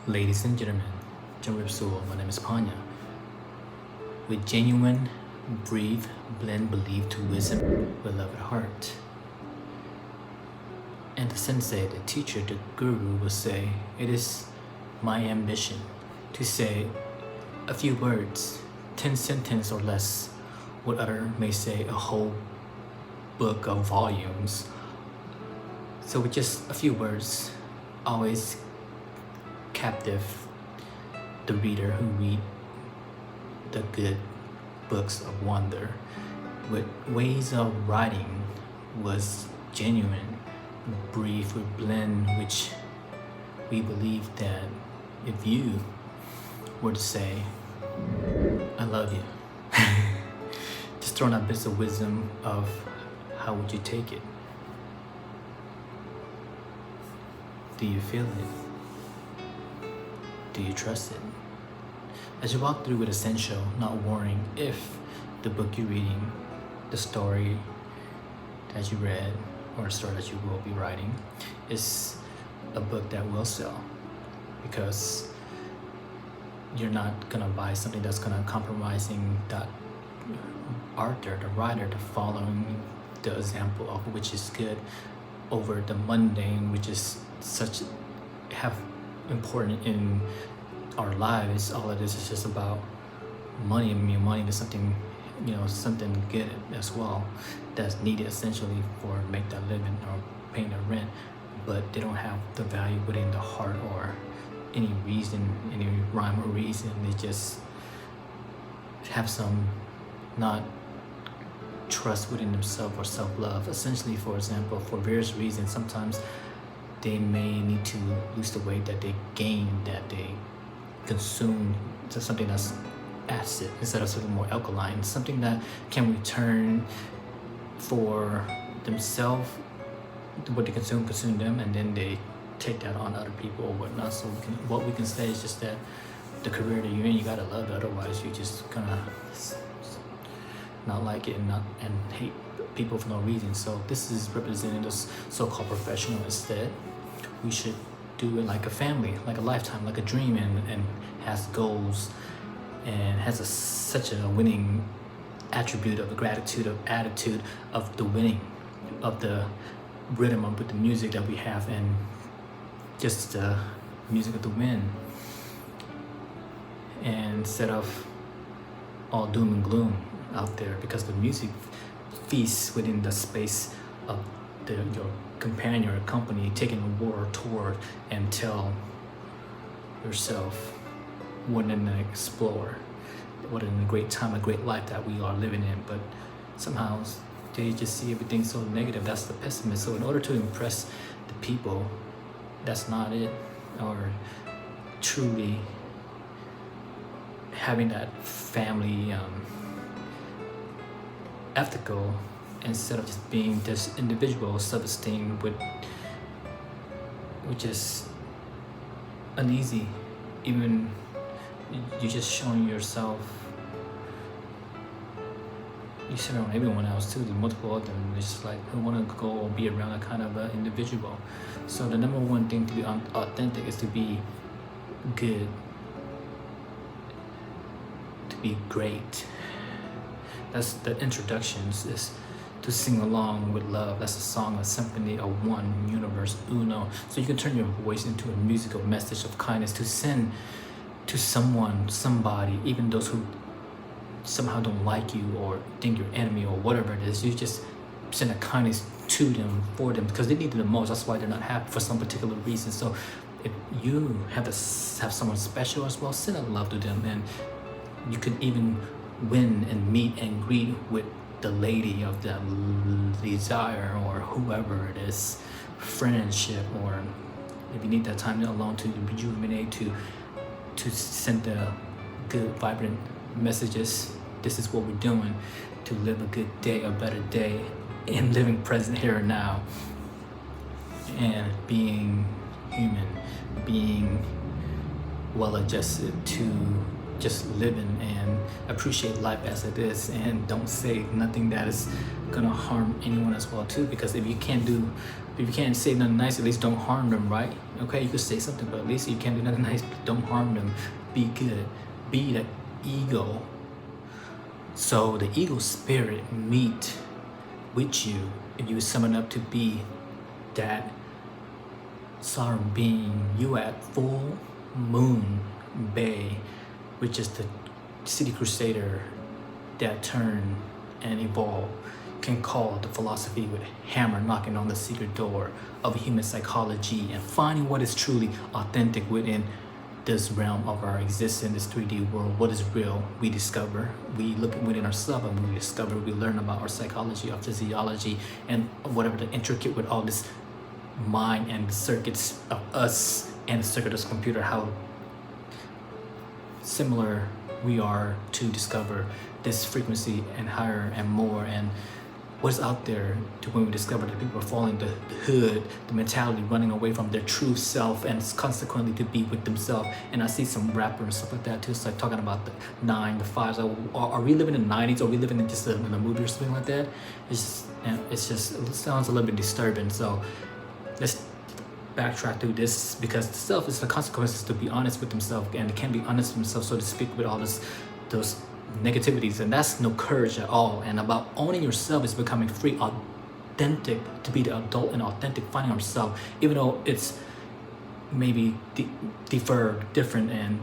Ladies and gentlemen, my name is Panya. With genuine, breathe, blend belief to wisdom with love at heart. And the sensei, the teacher, the guru will say, it is my ambition to say a few words, 10 sentences or less, what other may say a whole book of volumes. So with just a few words, always captive the reader who read the good books of wonder. With ways of writing was genuine, brief, with blend, which we believe that if you were to say, I love you, just throwing out bits of wisdom of how would you take it? Do you feel it? Do you trust it? As you walk through with essential, not worrying if the book you're reading, the story that you read, or a story that you will be writing is a book that will sell, because you're not gonna buy something that's gonna compromising that author, the writer, the following the example of which is good over the mundane, which is such have important in our lives. All it is just about money. I mean, money is something, something good as well that's needed essentially for make that living or paying the rent, but they don't have the value within the heart or any reason, any rhyme or reason. They just have some not trust within themselves or self-love. Essentially, for example, for various reasons, sometimes they may need to lose the weight that they gain, that they consume, to something that's acid instead of something more alkaline, something that can return for themselves. What they consume them, and then they take that on other people or whatnot. So what we can say is just that the career that you're in, you gotta love it, otherwise you just gonna not like it and hate people for no reason. So this is representing this so-called professional. Instead, we should do it like a family, like a lifetime, like a dream, and has goals and has such a winning attribute of a gratitude, of attitude, of the winning, of the rhythm of with the music that we have, and just the music of the wind. And instead of all doom and gloom out there, because the music feasts within the space of your companion or company, taking a war toward and tell yourself what an explorer, what a great time, a great life that we are living in. But somehow they just see everything so negative. That's the pessimist. So in order to impress the people, that's not it, or truly having that family ethical, instead of just being this individual self-esteem which is uneasy. Even you just showing yourself, you see around everyone else too, the multiple of them. It's just like who want to go or be around a kind of individual. So the number one thing to be authentic is to be good, to be great. That's the introductions, is to sing along with love. That's a song, a symphony, a one, universe, uno. So you can turn your voice into a musical message of kindness to send to someone, somebody, even those who somehow don't like you or think you're enemy or whatever it is. You just send a kindness to them, for them, because they need it the most. That's why they're not happy for some particular reason. So if you have someone special as well, send a love to them, and you can even win and meet and greet with the lady of the desire, or whoever it is, friendship, or if you need that time alone to rejuvenate, to send the good vibrant messages. This is what we're doing to live a good day, a better day, and living present here and now, and being human, being well adjusted to just living and appreciate life as it is, and don't say nothing that is gonna harm anyone as well too. Because if you can't say nothing nice, at least don't harm them, right? Okay, you could say something, but at least you can't do nothing nice. Don't harm them. Be good. Be the ego. So the ego spirit meet with you if you summon up to be that sovereign being. You at full moon bay, which is the city crusader that turn and evolve, can call the philosophy with a hammer knocking on the secret door of human psychology and finding what is truly authentic within this realm of our existence, this 3D world. What is real? We discover. We look within ourselves and we discover. We learn about our psychology, our physiology, and whatever the intricate with all this mind and the circuits of us and the circuit of this computer, how similar we are to discover this frequency and higher and more, and what's out there to when we discover that people are falling the hood, the mentality running away from their true self and consequently to be with themselves. And I see some rappers and stuff like that too. It's like talking about the 9 to 5s. Like, are we living in the 90s? Are we living in just in a movie or something like that? It sounds a little bit disturbing. So let's backtrack through this, because the self is the consequences to be honest with themselves, and they can't be honest with themselves, so to speak, with all those negativities, and that's no courage at all. And about owning yourself is becoming free, authentic, to be the adult and authentic, finding ourselves, even though it's maybe deferred, different, and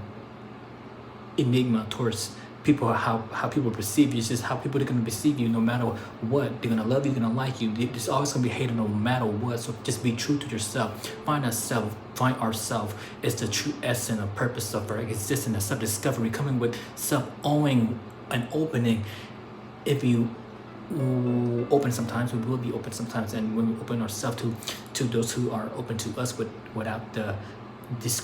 enigma towards people, how people perceive you. It's just how people are going to perceive you no matter what. They're going to love you, they're going to like you. There's always going to be hated no matter what. So just be true to yourself. Find ourselves is the true essence of purpose of our existence, and self-discovery, coming with self-owning and opening. If you open sometimes, we will be open sometimes, and when we open ourselves to those who are open to us without this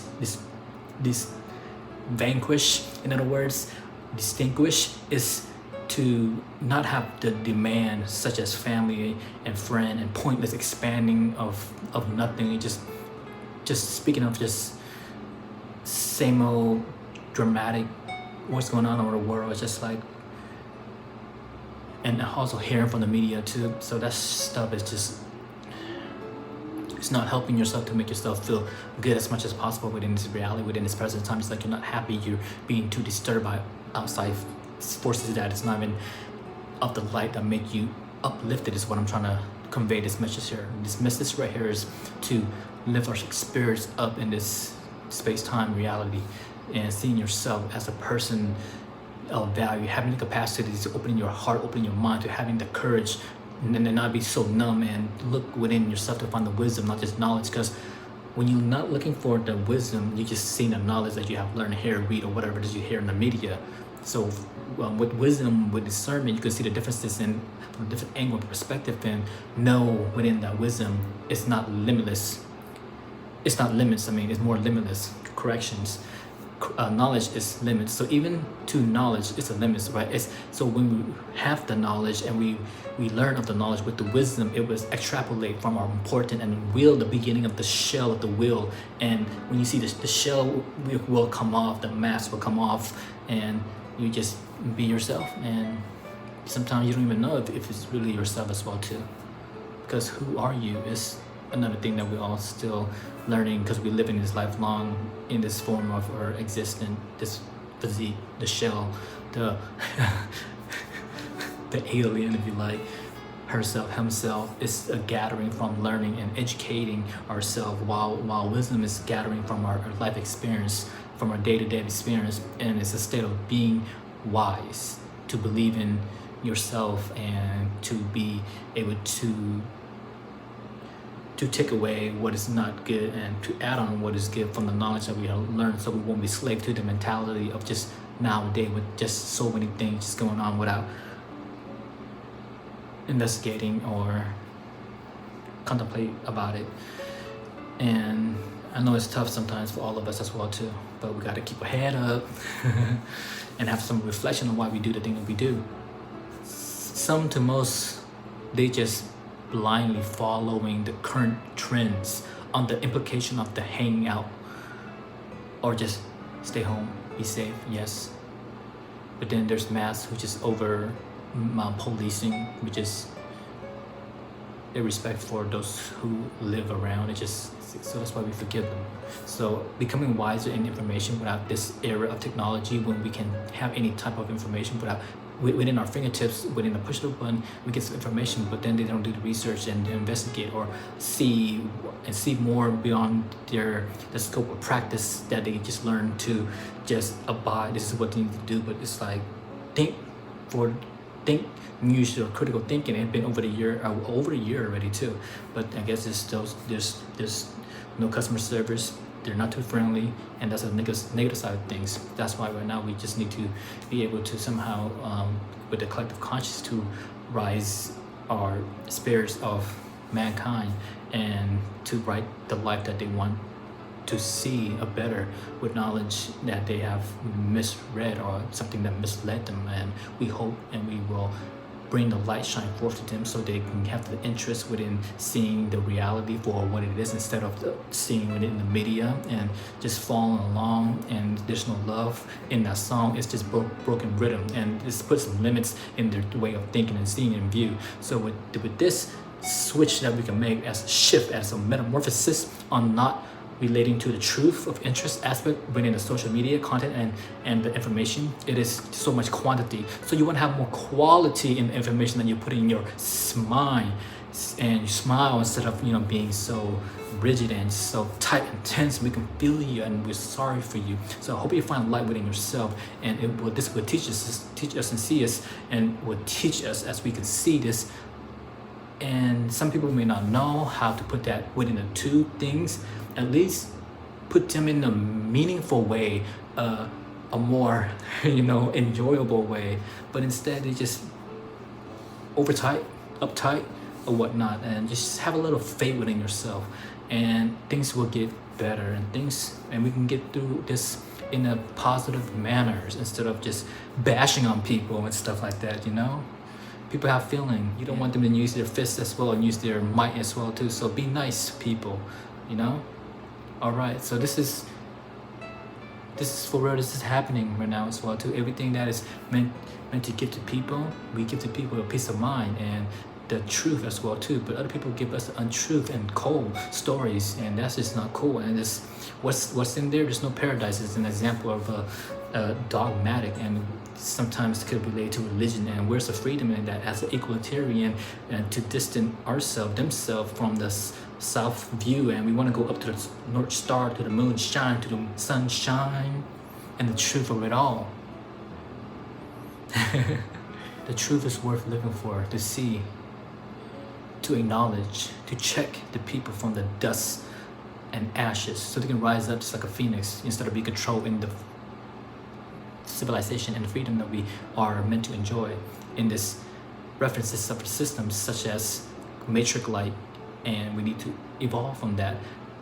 vanquish, in other words, distinguish, is to not have the demand such as family and friend and pointless expanding of nothing. Just speaking of just same old dramatic what's going on over the world. It's just like, and also hearing from the media too. So that stuff is just, it's not helping yourself to make yourself feel good as much as possible within this reality, within this present time. It's like you're not happy, you're being too disturbed by outside forces that it's not even of the light that make you uplifted, is what I'm trying to convey this message here. This message right here is to lift our spirits up in this space-time reality and seeing yourself as a person of value, having the capacity to open your heart, open your mind, to having the courage, and then not be so numb, and look within yourself to find the wisdom, not just knowledge. Because when you're not looking for the wisdom, you just see the knowledge that you have learned, hear, read, or whatever it is you hear in the media. So with wisdom, with discernment, you can see the differences in from a different angle, perspective, and know within that wisdom it's not limitless. It's not limits. I mean, it's more limitless. Corrections. Knowledge is limits. So even to knowledge, it's a limit, right? So when we have the knowledge and we learn of the knowledge with the wisdom, it was extrapolate from our important and will, the beginning of the shell of the will. And when you see the shell will come off, the mask will come off, and you just be yourself. And sometimes you don't even know if it's really yourself as well too, because who are you is another thing that we're all still learning, because we live in this lifelong in this form of our existence, this physique, the shell, the the alien, if you like, herself, himself, is a gathering from learning and educating ourselves, while wisdom is gathering from our life experience, from our day-to-day experience, and it's a state of being wise, to believe in yourself and to be able to take away what is not good and to add on what is good from the knowledge that we have learned, so we won't be slave to the mentality of just nowadays with just so many things just going on without investigating or contemplate about it. And I know it's tough sometimes for all of us as well too, but we got to keep our head up and have some reflection on why we do the thing that we do. Some to most, they just blindly following the current trends on the implication of the hanging out, or just stay home, be safe, yes. But then there's mass, which is over policing, which is a respect for those who live around. It's just so that's why we forgive them. So becoming wiser in information without this era of technology, when we can have any type of information within our fingertips, within the push of a button, we get some information, but then they don't do the research and investigate or see more beyond the scope of practice, that they just learn to just abide. This is what they need to do. But it's like think, use your critical thinking. It's been over a year already too. But I guess there's no customer service. They're not too friendly, and that's a negative side of things. That's why right now we just need to be able to somehow, with the collective conscious, to rise our spirits of mankind and to write the life that they want to see a better, with knowledge that they have misread or something that misled them. And we hope and we will bring the light shine forth to them, so they can have the interest within seeing the reality for what it is, instead of seeing it in the media and just following along. And there's no love in that song. It's just broken rhythm, and this puts limits in their way of thinking and seeing and view. So with this switch that we can make as a shift, as a metamorphosis on not relating to the truth of interest aspect within the social media content and the information, it is so much quantity. So you want to have more quality in the information that you put in your mind, and you smile instead of being so rigid and so tight and tense. We can feel you and we're sorry for you. So I hope you find light within yourself, and this will teach us and see us, and will teach us as we can see this. And some people may not know how to put that within the two things. At least put them in a meaningful way, a more enjoyable way. But instead they just uptight or whatnot, and just have a little faith within yourself, and things will get better, and we can get through this in a positive manners, instead of just bashing on people and stuff like that. People have feeling. You don't want them to use their fists as well and use their might as well too. So be nice, people. All right. So this is for real. This is happening right now as well too. Everything that is meant to give to people, we give to people a peace of mind and the truth as well too. But other people give us untruth and cold stories, and that's just not cool. And it's what's in there. There's no paradise. It's an example of a dogmatic, and sometimes could relate to religion. And where's the freedom in that, as an equalitarian, and to distance themselves from the south view, and we want to go up to the North Star, to the moon shine, to the sunshine, and the truth of it all. The truth is worth living for, to see, to acknowledge, to check the people from the dust and ashes, so they can rise up just like a phoenix, instead of being controlled in the civilization and the freedom that we are meant to enjoy in this references of systems such as matrix light. And we need to evolve from that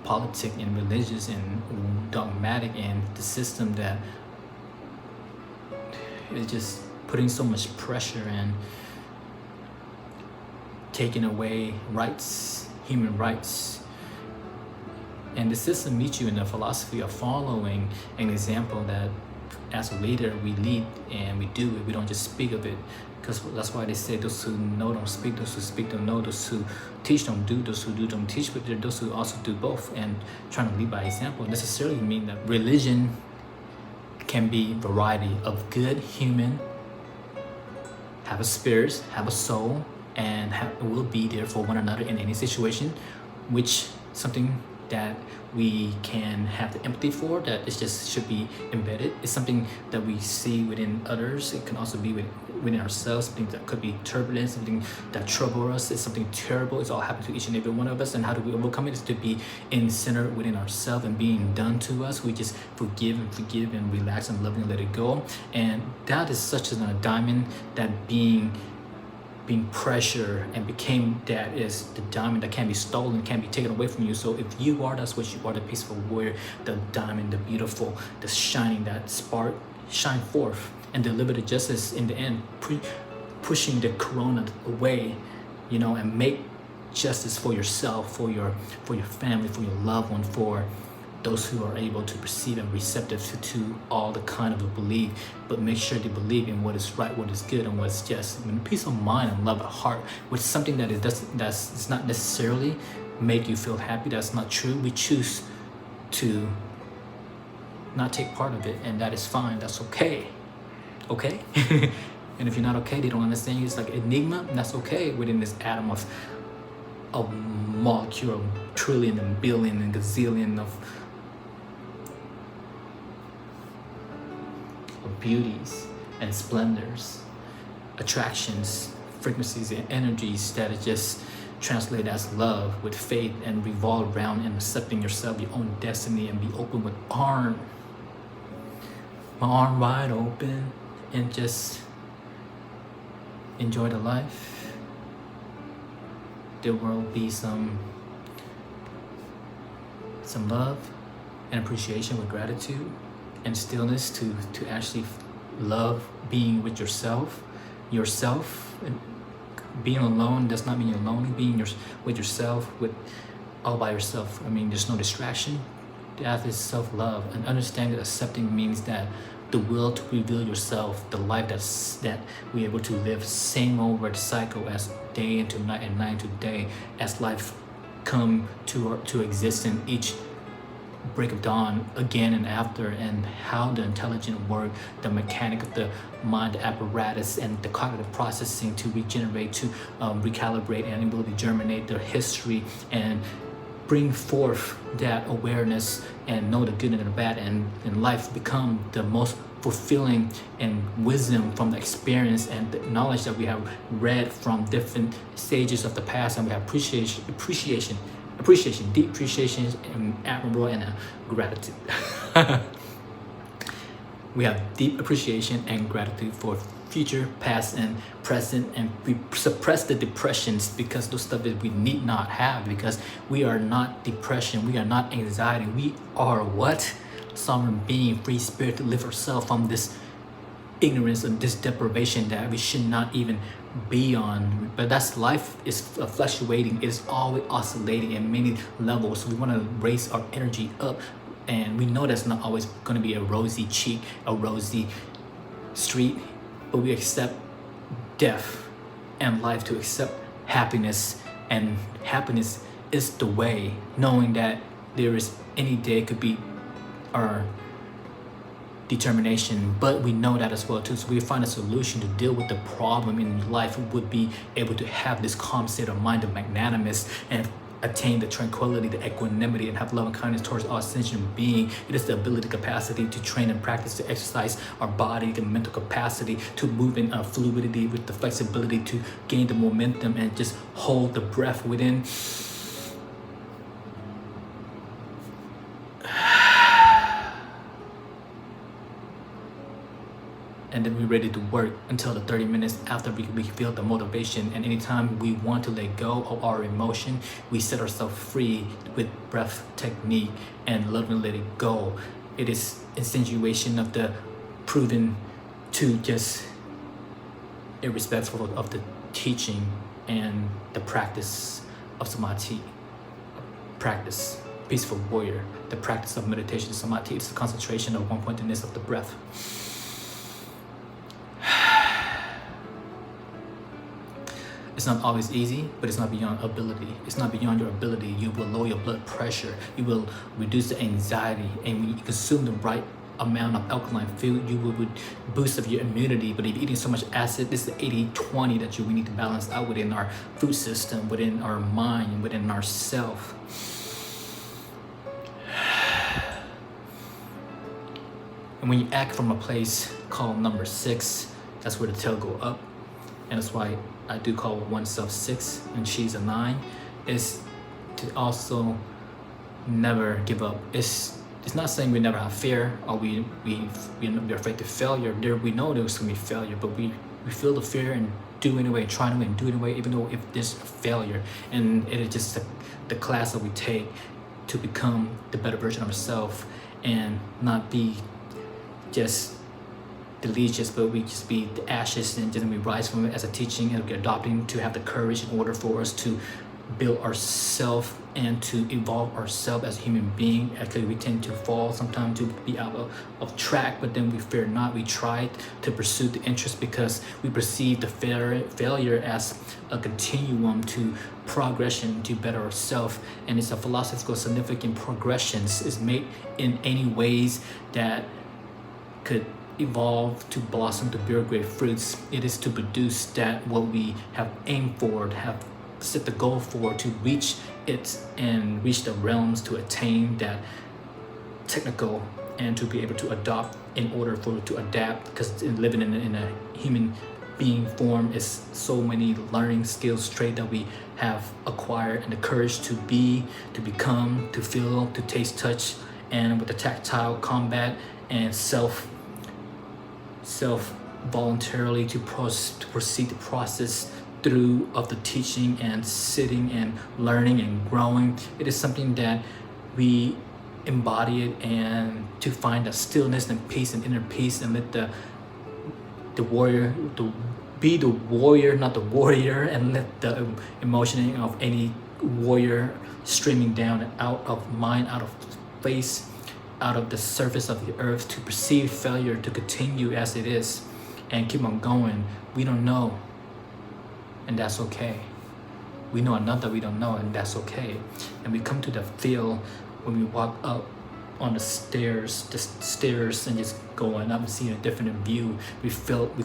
politic and religious and dogmatic, and the system that is just putting so much pressure and taking away rights, human rights. And the system meets you in the philosophy of following an example that, as a leader, we lead and we do it. We don't just speak of it, because that's why they say those who know don't speak, those who speak don't know, those who teach don't do, those who do don't teach. But there are those who also do both, and trying to lead by example necessarily mean that religion can be variety of good human, have a spirit, have a soul, and will be there for one another in any situation, which something that we can have the empathy for, that it just should be embedded. It's something that we see within others. It can also be within ourselves, something that could be turbulent, something that troubles us. It's something terrible. It's all happened to each and every one of us. And how do we overcome it? Is to be in center within ourselves and being done to us. We just forgive and relax and love and let it go. And that is such a diamond, that being pressure and became that is the diamond that can be stolen, can be taken away from you. So if you are, that's what you are, the peaceful warrior, the diamond, the beautiful, the shining, that spark, shine forth and deliver the justice in the end, pushing the corona away, and make justice for yourself, for your family, for your loved one, for those who are able to perceive and receptive to all the kind of a belief, but make sure they believe in what is right, what is good, and what's just. When peace of mind and love at heart, which is something that that's not necessarily make you feel happy. That's not true. We choose to not take part of it, and that is fine. That's okay. Okay. And if you're not okay, they don't understand you. It's like enigma, and that's okay within this atom of a molecule of trillion and billion and gazillion of beauties and splendors, attractions, frequencies, and energies that are just translated as love with faith and revolve around and accepting yourself, your own destiny, and be open with my arm wide open, and just enjoy the life. There will be some love and appreciation with gratitude and stillness to actually love being with yourself. And being alone does not mean you're lonely. Being with yourself, with all by yourself. I mean, there's no distraction. That is self-love. And understanding, accepting means that the will to reveal yourself, the life that we're able to live, same over the cycle as day into night and night to day, as life come to existence each break of dawn, again and after, and how the intelligent work, the mechanic of the mind, the apparatus, and the cognitive processing to regenerate, to recalibrate, and ability to germinate their history and bring forth that awareness and know the good and the bad, and in life become the most fulfilling, and wisdom from the experience and the knowledge that we have read from different stages of the past, and we have appreciation, deep appreciation, and admirable, and gratitude. We have deep appreciation and gratitude for future, past, and present, and we suppress the depressions because those stuff that we need not have, because we are not depression, we are not anxiety, we are what? Sovereign being, free spirit, to lift ourselves from this ignorance and this deprivation that we should not even be on. But that's life is fluctuating, it is always oscillating in many levels. So we want to raise our energy up, and we know that's not always going to be a rosy cheek, a rosy street, but we accept death and life to accept happiness, and happiness is the way, knowing that there is any day could be our determination, but we know that as well too. So we find a solution to deal with the problem in life. We would be able to have this calm state of mind, the magnanimous, and attain the tranquility, the equanimity, and have love and kindness towards all sentient being. It is the ability, capacity to train and practice, to exercise our body, the mental capacity to move in fluidity, with the flexibility to gain the momentum and just hold the breath within. And then we're ready to work until the 30 minutes after we feel the motivation. And anytime we want to let go of our emotion, we set ourselves free with breath technique and love and let it go. It is insinuation of the proven to just irrespectful of the teaching and the practice of samadhi, practice, peaceful warrior, the practice of meditation, samadhi. It's the concentration of one-pointedness of the breath. It's not always easy, but it's not beyond ability. It's not beyond your ability. You will lower your blood pressure. You will reduce the anxiety. And when you consume the right amount of alkaline food, you would boost up your immunity. But if you're eating so much acid, this is the 80-20 that we need to balance out within our food system, within our mind, within our self. And when you act from a place called number 6, that's where the tail go up. And that's why I do call oneself 6 and she's a 9, is to also never give up. It's not saying we never have fear or we're afraid to failure. We know there's gonna be failure, but we feel the fear and do anyway, try anyway, and do anyway, even though if there's a failure. And it is just the class that we take to become the better version of ourselves, and not be just the leeches, but we just be the ashes, and then we rise from it as a teaching, and we're adopting to have the courage in order for us to build ourselves and to evolve ourselves as a human being. Actually, we tend to fall sometimes, to be out of track, but then we fear not. We try to pursue the interest because we perceive the failure as a continuum to progression to better ourselves. And it's a philosophical significant progressions is made in any ways that could evolve to blossom to bear great fruits. It is to produce that what we have aimed for, have set the goal for, to reach it and reach the realms to attain that technical and to be able to adopt in order for it to adapt, because living in a human being form is so many learning skills trait that we have acquired, and the courage to be, to become, to feel, to taste, touch, and with the tactile combat and self voluntarily to proceed the process through of the teaching and sitting and learning and growing. It is something that we embody it, and to find a stillness and peace and inner peace, and let the warrior be the warrior, not the warrior, and let the emotion of any warrior streaming down and out of mind, out of face, out of the surface of the earth, to perceive failure, to continue as it is and keep on going. We don't know, and that's okay. We know enough that we don't know, and that's okay. And we come to the field when we walk up on the stairs and just going up and seeing a different view. We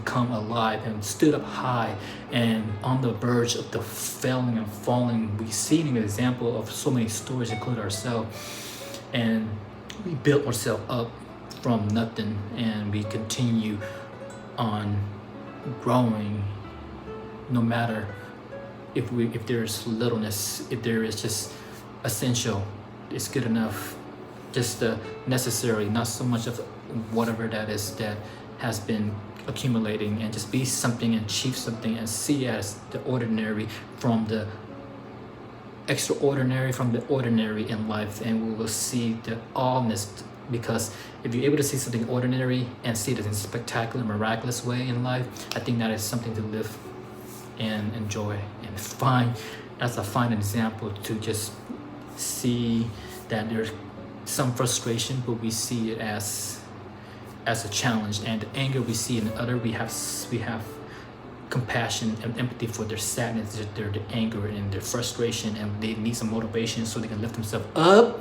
come alive and stood up high, and on the verge of the failing and falling, we see an example of so many stories, including ourselves. And we built ourselves up from nothing, and we continue on growing, no matter if there's littleness, if there is just essential, it's good enough. Just the necessary, not so much of whatever that is that has been accumulating, and just be something and achieve something and see as the ordinary from the extraordinary, from the ordinary in life, and we will see the allness. Because if you're able to see something ordinary and see it in a spectacular, miraculous way in life, I think that is something to live and enjoy and find as a fine example, to just see that there's some frustration, but we see it as a challenge. And the anger we see in the other, we have compassion and empathy for their sadness, their anger and their frustration, and they need some motivation so they can lift themselves up.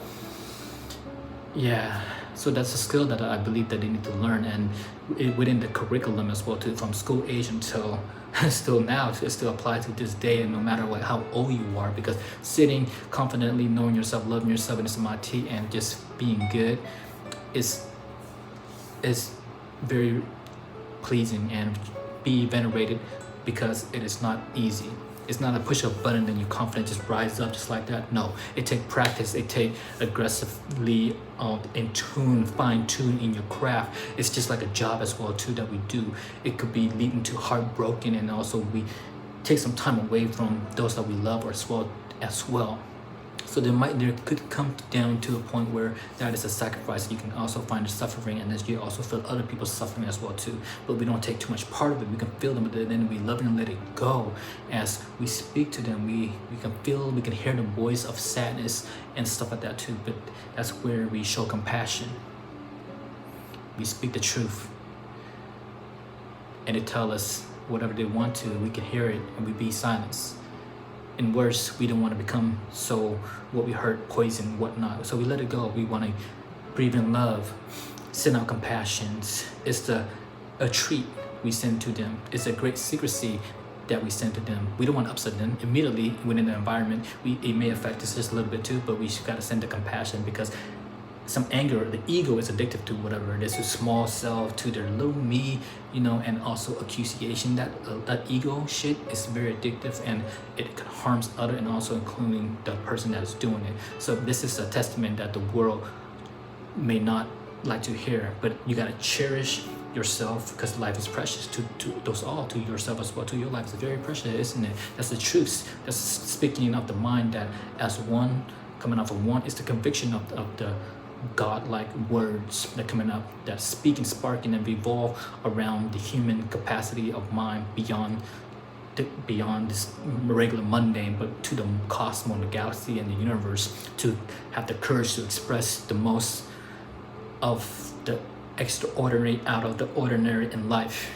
Yeah, so that's a skill that I believe that they need to learn, and within the curriculum as well too, from school age until still now, it still applies to this day, and no matter how old you are, because sitting confidently, knowing yourself, loving yourself in samadhi, and just being good is very pleasing and be venerated, because it is not easy. It's not a push of button and you confident just rise up just like that. No, it take practice. It take aggressively fine tune in your craft. It's just like a job as well too that we do. It could be leading to heartbroken, and also we take some time away from those that we love as well. So there could come down to a point where that is a sacrifice. You can also find the suffering, and then you also feel other people's suffering as well too. But we don't take too much part of it. We can feel them, but then we love and let it go. As we speak to them, we can hear the voice of sadness and stuff like that too. But that's where we show compassion. We speak the truth, and they tell us whatever they want to. We can hear it, and we be silenced. And worse, we don't want to become so what we heard, poison, whatnot. So we let it go. We want to breathe in love, send out compassions. It's a treat we send to them. It's a great secrecy that we send to them. We don't want to upset them immediately within the environment. It may affect us just a little bit too, but we got to send the compassion, because some anger, the ego is addictive to whatever it is, to small self, to their little me, and also accusation. That ego shit is very addictive, and it harms other, and also including the person that is doing it. So this is a testament that the world may not like to hear, but you gotta cherish yourself, because life is precious to those all, to yourself as well, to your life is very precious, isn't it? That's the truth. That's speaking of the mind, that as one, coming off of one, is the conviction of the God-like words that coming up, that speak and spark and revolve around the human capacity of mind beyond beyond this regular mundane, but to the cosmos, the galaxy, and the universe, to have the courage to express the most of the extraordinary out of the ordinary in life.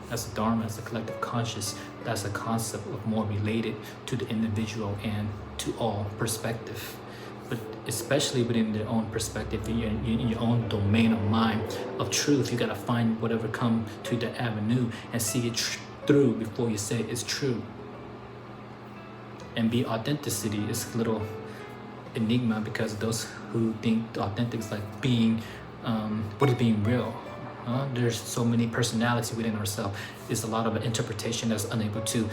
That's the Dharma, that's the collective conscious. That's a concept of more related to the individual and to all perspective. But especially within their own perspective, in your own domain of mind of truth, you gotta find whatever come to the avenue and see it through before you say it's true. And be authenticity is a little enigma, because those who think the authentic is like being, what is being real? There's so many personalities within ourselves. It's a lot of interpretation that's unable to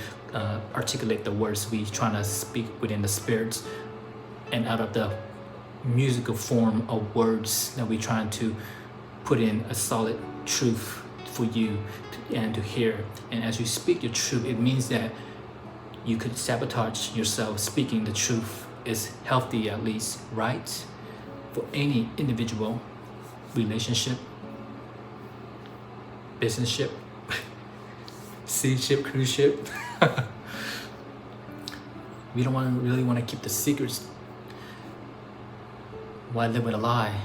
articulate the words we trying to speak within the spirits, and out of the musical form of words that we trying to put in a solid truth for you and to hear. And as you speak your truth, it means that you could sabotage yourself. Speaking the truth is healthy, at least, right? For any individual relationship, business ship, sea ship, cruise ship. We don't really want to keep the secrets. Why live with a lie?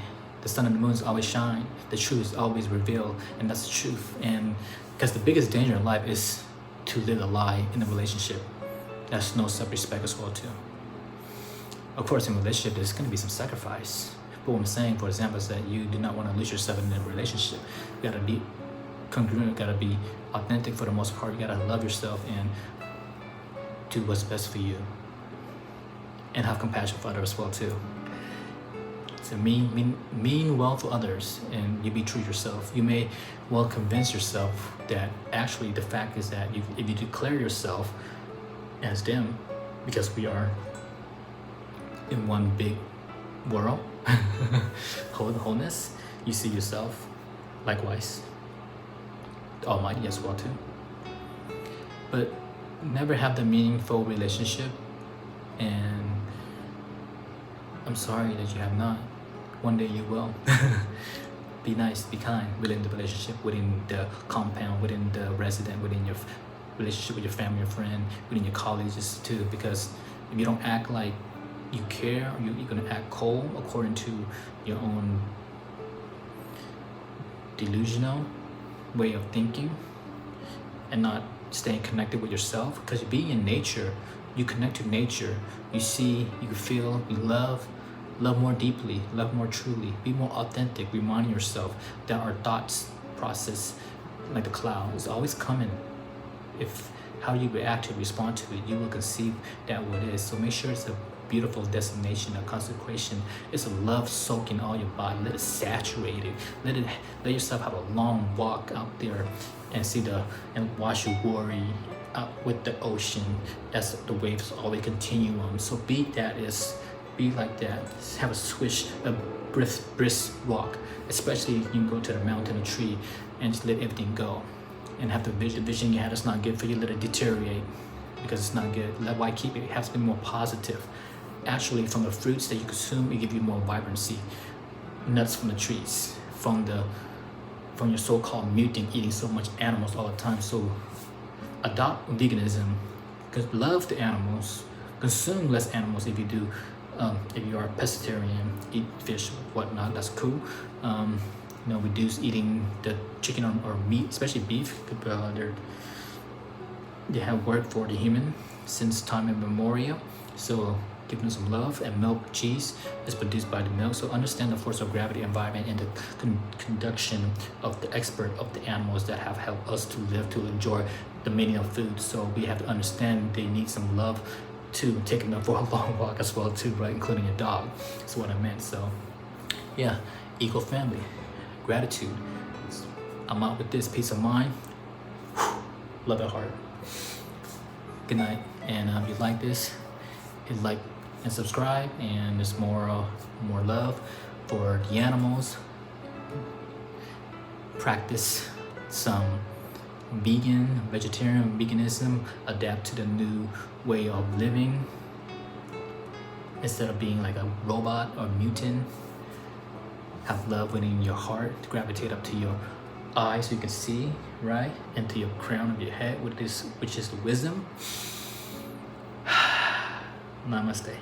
The sun and the moon always shine. The truth is always revealed, and that's the truth. And because the biggest danger in life is to live a lie in a relationship. That's no self-respect as well too. Of course, in a relationship, there's going to be some sacrifice. But what I'm saying, for example, is that you do not want to lose yourself in a relationship. You got to be congruent, got to be authentic for the most part. You got to love yourself and do what's best for you, and have compassion for others as well too. So mean well to others, and you be true to yourself. You may well convince yourself that actually the fact is that if you declare yourself as them, because we are in one big world, wholeness, you see yourself likewise, the Almighty as well too. But never have the meaningful relationship, and I'm sorry that you have not. One day you will. Be nice, be kind within the relationship, within the compound, within the resident, within your relationship with your family or friend, within your colleagues too. Because if you don't act like you care, you're gonna act cold according to your own delusional way of thinking, and not staying connected with yourself. Because being in nature, you connect to nature. You see, you feel, you love more deeply, love more truly, be more authentic, reminding yourself that our thoughts process like the cloud is always coming. If how you react to respond to it, you will conceive that what is. So make sure it's a beautiful destination, a consecration. It's a love soaking all your body. Let it saturate it. Let yourself have a long walk out there and watch you worry out with the ocean. That's the waves always continuum. So be like that. Have a swish, a brisk walk. Especially if you can go to the mountain or tree and just let everything go. And have the vision you had is not good for you, let it deteriorate, because it's not good. Why keep it? It has to be more positive. Actually, from the fruits that you consume, it gives you more vibrancy. Nuts from the trees, from your so-called mutant eating so much animals all the time. So adopt veganism, because love the animals, consume less animals if you do. If you are a pescatarian, eat fish, whatnot, that's cool. Reduce eating the chicken or meat, especially beef. They have worked for the human since time immemorial. So give them some love. And milk, cheese is produced by the milk. So understand the force of gravity, environment, and the conduction of the expert of the animals that have helped us to live, to enjoy the meaning of food. So we have to understand they need some love to taking them for a long walk as well too, right? Including your dog. That's what I meant. So yeah, equal family, gratitude. I'm out with this. Peace of mind. Love at heart. Good night. And if you like this, hit like and subscribe. And there's more love for the animals. Practice some vegetarian veganism. Adapt to the new way of living, instead of being like a robot or mutant. Have love within your heart, gravitate up to your eyes so you can see, right? Into your crown of your head, which is the wisdom. Namaste.